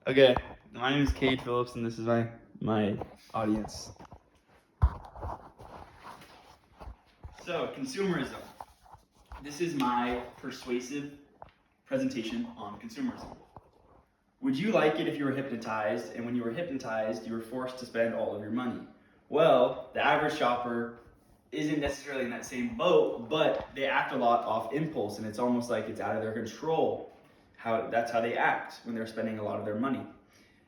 Okay, my name is Cade Phillips, and this is my audience. So, consumerism. This is my persuasive presentation on consumerism. Would you like it if you were hypnotized, and when you were hypnotized, you were forced to spend all of your money? Well, the average shopper isn't necessarily in that same boat, but they act a lot off impulse, and it's almost like it's out of their control. That's how they act when they're spending a lot of their money.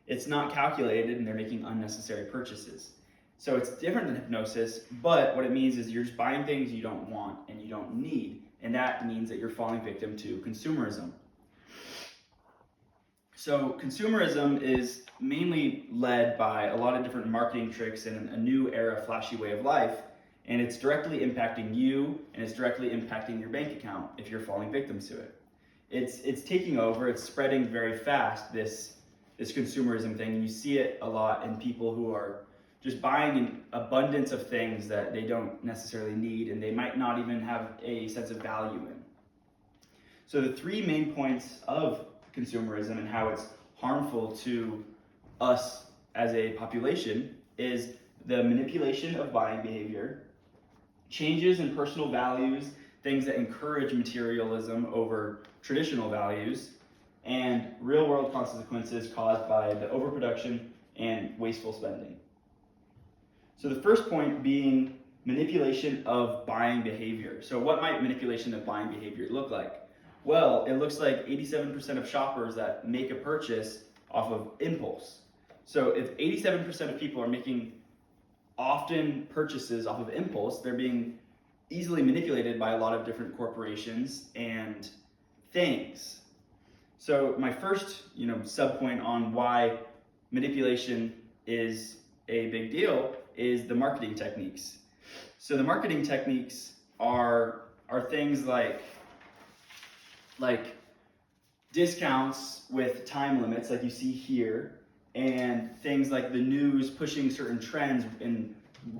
It's not calculated and they're making unnecessary purchases. So it's different than hypnosis, but what it means is you're just buying things you don't want and you don't need, and that means that you're falling victim to consumerism. So consumerism is mainly led by a lot of different marketing tricks and a new era flashy way of life, and it's directly impacting you and it's directly impacting your bank account if you're falling victim to it. It's taking over, it's spreading very fast, this consumerism thing, and you see it a lot in people who are just buying an abundance of things that they don't necessarily need and they might not even have a sense of value in. So the three main points of consumerism and how it's harmful to us as a population is the manipulation of buying behavior, changes in personal values, things that encourage materialism over traditional values, and real-world consequences caused by the overproduction and wasteful spending. So the first point being manipulation of buying behavior. So what might manipulation of buying behavior look like? Well, it looks like 87% of shoppers that make a purchase off of impulse. So if 87% of people are making often purchases off of impulse, they're being easily manipulated by a lot of different corporations and things. So my first, sub-point on why manipulation is a big deal is the marketing techniques. So the marketing techniques are things like discounts with time limits, like you see here, and things like the news pushing certain trends in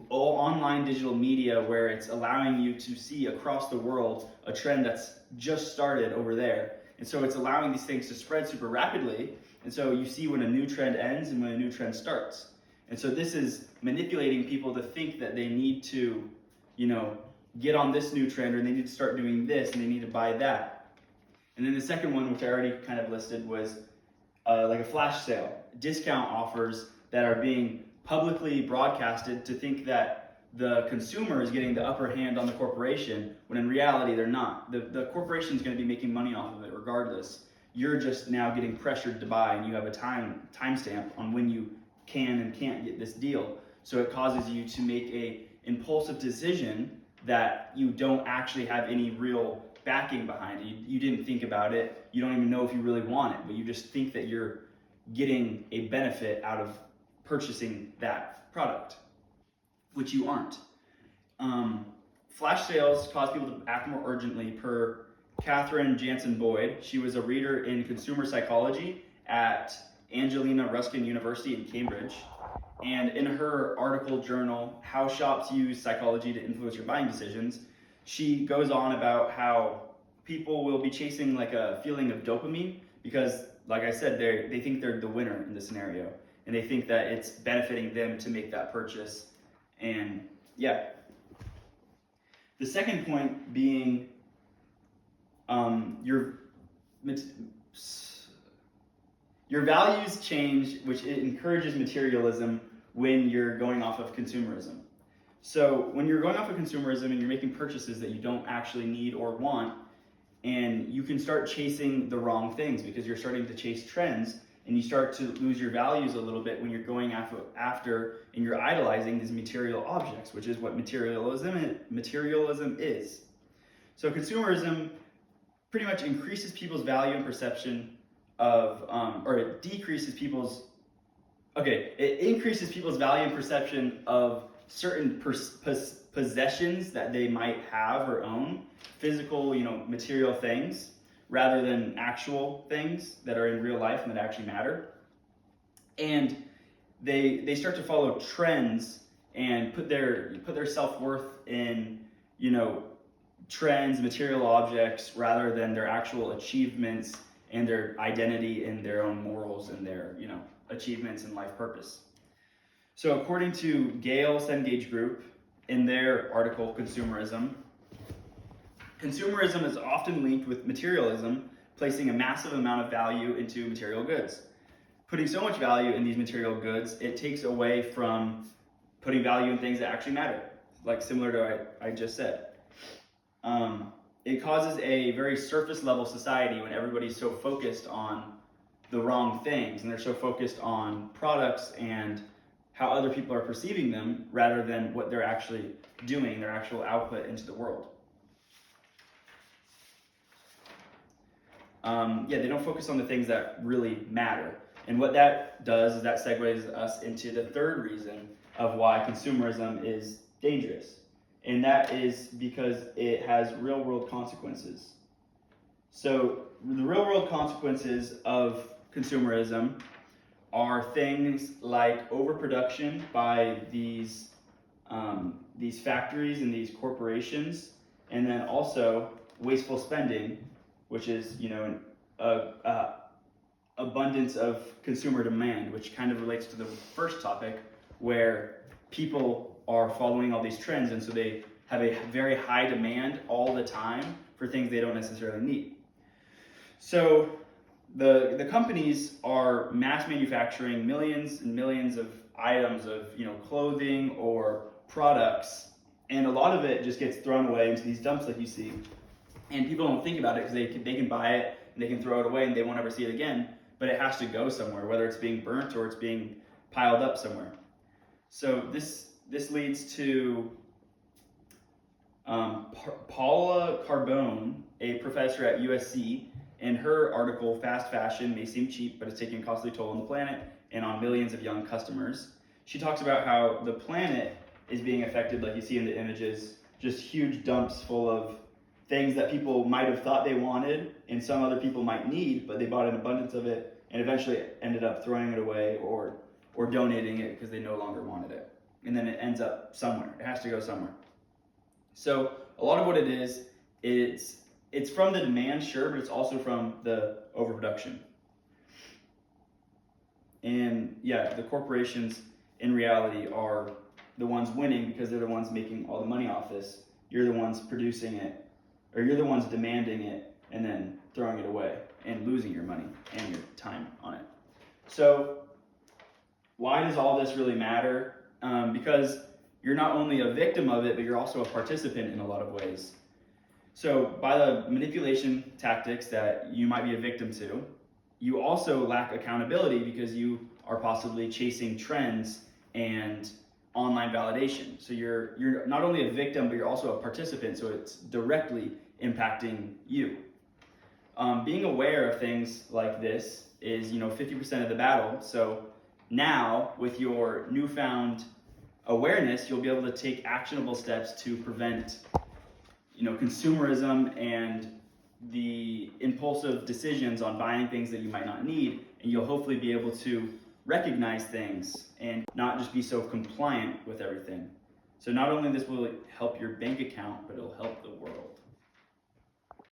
all online digital media where it's allowing you to see across the world a trend that's just started over there. And so it's allowing these things to spread super rapidly. And so you see when a new trend ends and when a new trend starts. And so this is manipulating people to think that they need to, get on this new trend, or they need to start doing this and they need to buy that. And then the second one, which I already kind of listed, was like a flash sale. Discount offers that are being publicly broadcasted to think that the consumer is getting the upper hand on the corporation, when in reality they're not. The corporation is going to be making money off of it regardless. You're just now getting pressured to buy, and you have a timestamp on when you can and can't get this deal. So it causes you to make a impulsive decision that you don't actually have any real backing behind it. You didn't think about it. You don't even know if you really want it, but you just think that you're getting a benefit out of purchasing that product, which you aren't. Flash sales cause people to act more urgently, per Katherine Jansen Boyd. She was a reader in consumer psychology at Angelina Ruskin University in Cambridge. And in her article journal, How Shops Use Psychology to Influence Your Buying Decisions, she goes on about how people will be chasing like a feeling of dopamine because, like I said, they think they're the winner in the scenario. And they think that it's benefiting them to make that purchase. And yeah. The second point being your values change, which it encourages materialism when you're going off of consumerism. So when you're going off of consumerism and you're making purchases that you don't actually need or want, and you can start chasing the wrong things because you're starting to chase trends, and you start to lose your values a little bit when you're going after and you're idolizing these material objects, which is what materialism is. So consumerism pretty much increases people's value and perception of, or it decreases it increases people's value and perception of certain possessions that they might have or own, physical, material things, rather than actual things that are in real life and that actually matter. And they start to follow trends and put their self-worth in, trends, material objects, rather than their actual achievements and their identity and their own morals and their, achievements and life purpose. So according to Gale Cengage Group, in their article, Consumerism is often linked with materialism, placing a massive amount of value into material goods. Putting so much value in these material goods, it takes away from putting value in things that actually matter, like similar to what I just said. It causes a very surface level society when everybody's so focused on the wrong things and they're so focused on products and how other people are perceiving them rather than what they're actually doing, their actual output into the world. They don't focus on the things that really matter. And what that does is that segues us into the third reason of why consumerism is dangerous. And that is because it has real world consequences. So the real world consequences of consumerism are things like overproduction by these factories and these corporations, and then also wasteful spending, which is abundance of consumer demand, which kind of relates to the first topic, where people are following all these trends, and so they have a very high demand all the time for things they don't necessarily need. So the companies are mass manufacturing millions and millions of items of clothing or products, and a lot of it just gets thrown away into these dumps like you see, and people don't think about it because they can buy it and they can throw it away and they won't ever see it again, but it has to go somewhere, whether it's being burnt or it's being piled up somewhere. So this leads to Paula Carbone, a professor at USC, in her article, Fast Fashion May Seem Cheap, but it's taking a costly toll on the planet and on millions of young customers. She talks about how the planet is being affected, like you see in the images, just huge dumps full of things that people might have thought they wanted and some other people might need, but they bought an abundance of it and eventually ended up throwing it away or donating it because they no longer wanted it. And then it ends up somewhere. It has to go somewhere. So a lot of what it is, it's from the demand, sure, but it's also from the overproduction. And the corporations in reality are the ones winning because they're the ones making all the money off this. You're the ones producing it, or you're the ones demanding it and then throwing it away and losing your money and your time on it. So why does all this really matter? Because you're not only a victim of it, but you're also a participant in a lot of ways. So by the manipulation tactics that you might be a victim to, you also lack accountability because you are possibly chasing trends and online validation. So you're not only a victim, but you're also a participant, so it's directly impacting you. Being aware of things like this is 50% of the battle. So now with your newfound awareness, you'll be able to take actionable steps to prevent consumerism and the impulsive decisions on buying things that you might not need, and you'll hopefully be able to recognize things and not just be so compliant with everything. So not only this will help your bank account, but it'll help the world.